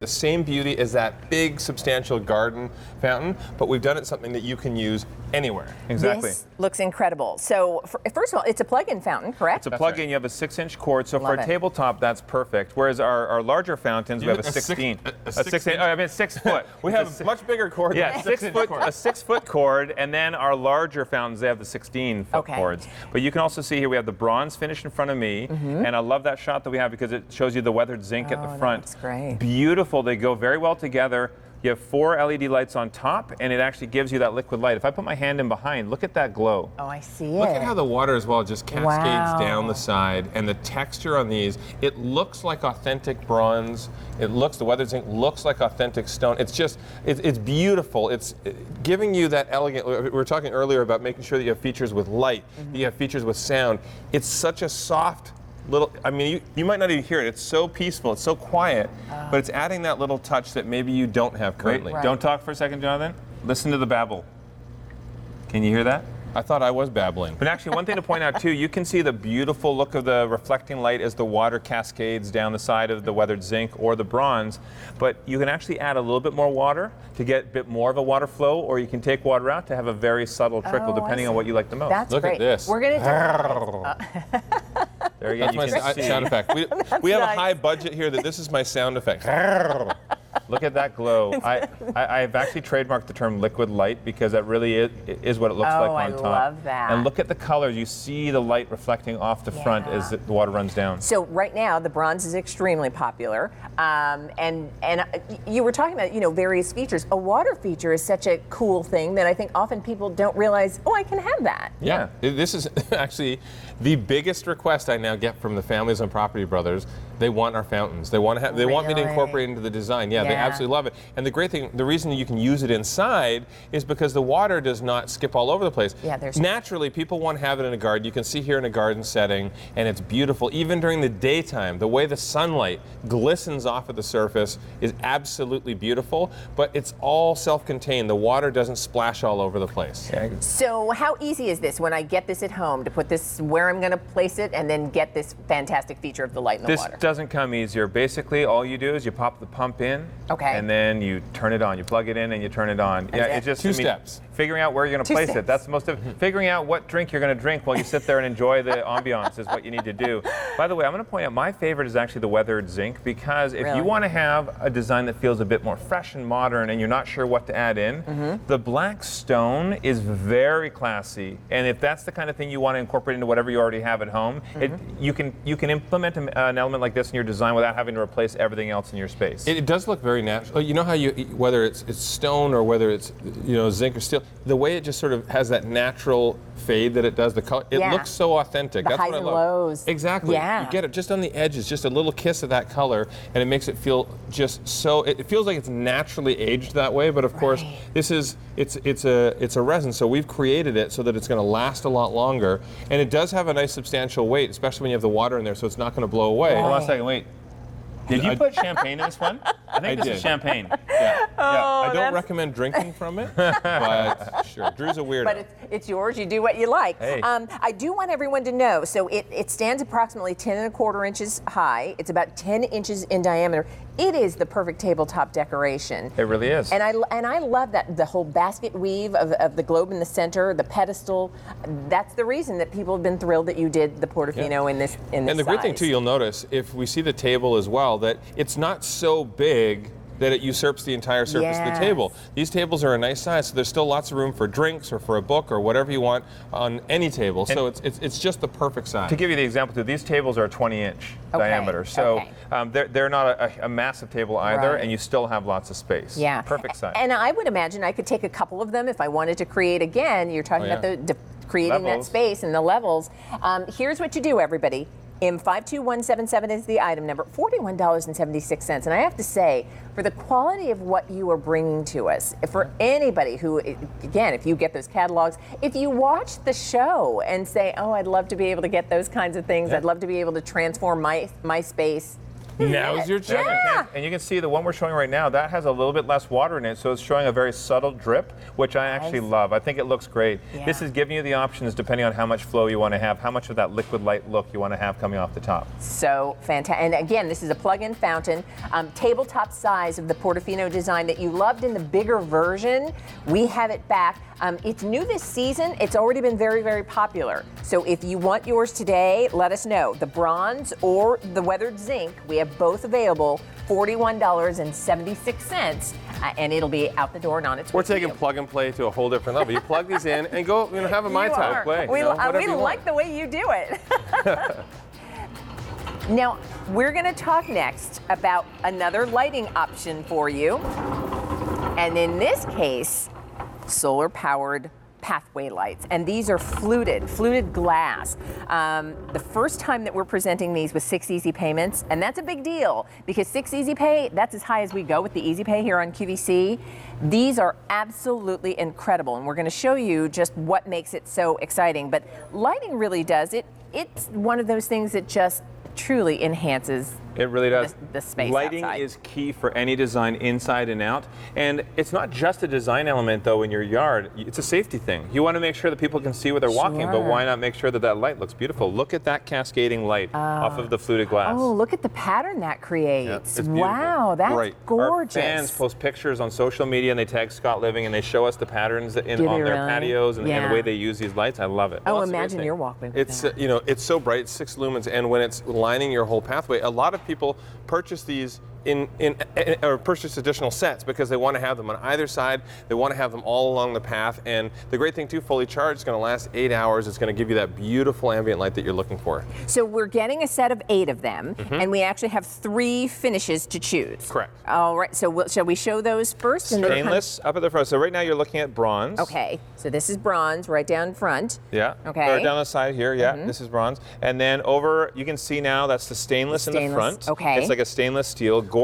The same beauty as that big, substantial garden fountain, but we've done it something that you can use anywhere. Exactly. This looks incredible. So, first of all, it's a plug-in fountain, correct? It's a plug-in. You have a 6-inch cord, so Love for a it. tabletop, that's perfect. Whereas our larger fountains, we have a 16. A 6 I mean 6 foot. We have a much bigger cord. Yeah, than a 6 foot, a 6-foot cord, and then our larger fountains, they have the 16-foot Okay. cords. But you can also see here we have the bronze finish in front of me, and I love that shot that we have because it shows you the weathered zinc at the front. That's great. Beautiful. They go very well together. You have 4 LED lights on top, and it actually gives you that liquid light. If I put my hand in behind, look at that glow. Oh, I see it. Look at how the water as well just cascades Wow. down the side, and the texture on these, it looks like authentic bronze. The weathered zinc looks like authentic stone. It's just, it's beautiful. It's giving you that elegant, we were talking earlier about making sure that you have features with light, that you have features with sound. It's such a soft little, I mean, you might not even hear it. It's so peaceful, it's so quiet, but it's adding that little touch that maybe you don't have currently. Right. Don't talk for a second, Jonathan. Listen to the babble. Can you hear that? I thought I was babbling. But actually, one thing to point out too, you can see the beautiful look of the reflecting light as the water cascades down the side of the weathered zinc or the bronze. But you can actually add a little bit more water to get a bit more of a water flow, or you can take water out to have a very subtle trickle, Oh, I depending on see. what you like the most. That's Look at great. this. We're going to There again, That's you my can see. sound effect. We have nice. a high budget here that this is my sound effect. Look at that glow. I've actually trademarked the term liquid light because that really is what it looks like on I top. love that. And look at the colors. You see the light reflecting off the front as the water runs down. So right now, the bronze is extremely popular, and you were talking about various features. A water feature is such a cool thing that I think often people don't realize. Oh, I can have that. Yeah. This is actually the biggest request I now get from the families on Property Brothers. They want our fountains. They want to have. They want me to Really? incorporate it into the design. Yeah, they Yeah. absolutely love it. And the great thing, the reason you can use it inside is because the water does not skip all over the place. Yeah, there's naturally people want to have it in a garden. You can see here in a garden setting, and it's beautiful. Even during the daytime, the way the sunlight glistens off of the surface is absolutely beautiful. But it's all self-contained. The water doesn't splash all over the place. Yeah. So how easy is this when I get this at home to put this where I'm going to place it and then get this fantastic feature of the light and the This water? doesn't come easier. Basically, all you do is you pop the pump in, Okay. and then you turn it on. You plug it in and you turn it on. That's Yeah, it. it's just Two steps. Figuring out where you're going to Two place steps. it. That's the most of figuring out what drink you're going to drink while you sit there and enjoy the ambiance is what you need to do. By the way, I'm going to point out my favorite is actually the weathered zinc because if Really? you want to have a design that feels a bit more fresh and modern and you're not sure what to add in, the black stone is very classy. And if that's the kind of thing you want to incorporate into whatever you already have at home, you can implement an element like this in your design without having to replace everything else in your space. It does look very natural. You know how whether it's stone or whether it's zinc or steel, the way it just sort of has that natural fade that it does, the color, it Yeah. looks so authentic. The That's highs what I and love. lows. Exactly. Yeah. You get it just on the edges, just a little kiss of that color, and it makes it feel just so. It feels like it's naturally aged that way. But of course, this is it's a resin, so we've created it so that it's going to last a lot longer, and it does have a nice substantial weight, especially when you have the water in there, so it's not going to blow away. Hold on a second, wait. Did you put champagne in this one? I think this did. is champagne. Yeah. I don't that's- recommend drinking from it, but sure. Drew's a weirdo. But it's yours. You do what you like. Hey. I do want everyone to know. So it stands approximately 10 1/4 inches high. It's about 10 inches in diameter. It is the perfect tabletop decoration. It really is. And I love that the whole basket weave of the globe in the center, the pedestal. That's the reason that people have been thrilled that you did the Portofino in this And the great thing size. too, you'll notice if we see the table as well, that it's not so big that it usurps the entire surface of the table. These tables are a nice size, so there's still lots of room for drinks or for a book or whatever you want on any table. So it's just the perfect size. To give you the example, too, these tables are 20-inch Okay, diameter, so okay. they're not a massive table either, Right. and you still have lots of space. Yeah. Perfect size. And I would imagine I could take a couple of them if I wanted to create again. You're talking about creating that Levels. space and the levels. Here's what you do, everybody. M52177 is the item number, $41.76. And I have to say, for the quality of what you are bringing to us, for anybody who, again, if you get those catalogs, if you watch the show and say, oh, I'd love to be able to get those kinds of things, I'd love to be able to transform my space, Now's your chance. Yeah. And you can see the one we're showing right now, that has a little bit less water in it, so it's showing a very subtle drip, which I actually love. I think it looks great. Yeah. This is giving you the options depending on how much flow you want to have, how much of that liquid light look you want to have coming off the top. So fantastic. And again, this is a plug-in fountain, tabletop size of the Portofino design that you loved in the bigger version. We have it back. It's new this season. It's already been very, very popular. So if you want yours today, let us know. The bronze or the weathered zinc, we have both available, $41.76, and it'll be out the door and on its way. We're taking plug and play to a whole different level. You plug these in and go, have a Mai You Tai. are. play, We, you know, whatever we you like want. the way you do it. Now, we're going to talk next about another lighting option for you. And in this case, solar-powered pathway lights. And these are fluted glass. The first time that we're presenting these with 6 easy payments, and that's a big deal because 6 easy pay, that's as high as we go with the easy pay here on QVC. These are absolutely incredible, and we're going to show you just what makes it so exciting. But lighting really does it. It's one of those things that just truly enhances It really does. the space Lighting outside. is key for any design inside and out. And it's not just a design element, though, in your yard. It's a safety thing. You want to make sure that people can see where they're walking, but why not make sure that that light looks beautiful? Look at that cascading light off of the fluted glass. Oh, look at the pattern that creates. Yeah, it's beautiful. Wow, that's Great. gorgeous. Our fans post pictures on social media and they tag Scott Living and they show us the patterns Do on they their really? patios and Yeah. the way they use these lights. I love it. Oh, Well, that's a great imagine thing. your walkway with It's that. it's so bright, 6 lumens, and when it's lining your whole pathway, a lot of people purchase these or purchase additional sets because they want to have them on either side. They want to have them all along the path. And the great thing too, fully charged, is going to last 8 hours. It's going to give you that beautiful ambient light that you're looking for. So we're getting a set of 8 of them, and we actually have 3 finishes to choose. Correct. All right. So shall we show those first? And then- Stainless up at the front. So right now you're looking at bronze. Okay. So this is bronze right down front. Yeah. Okay. Or down the side here. Yeah. This is bronze. And then over, you can see now that's the stainless in the Stainless, front. okay. It's like a stainless steel.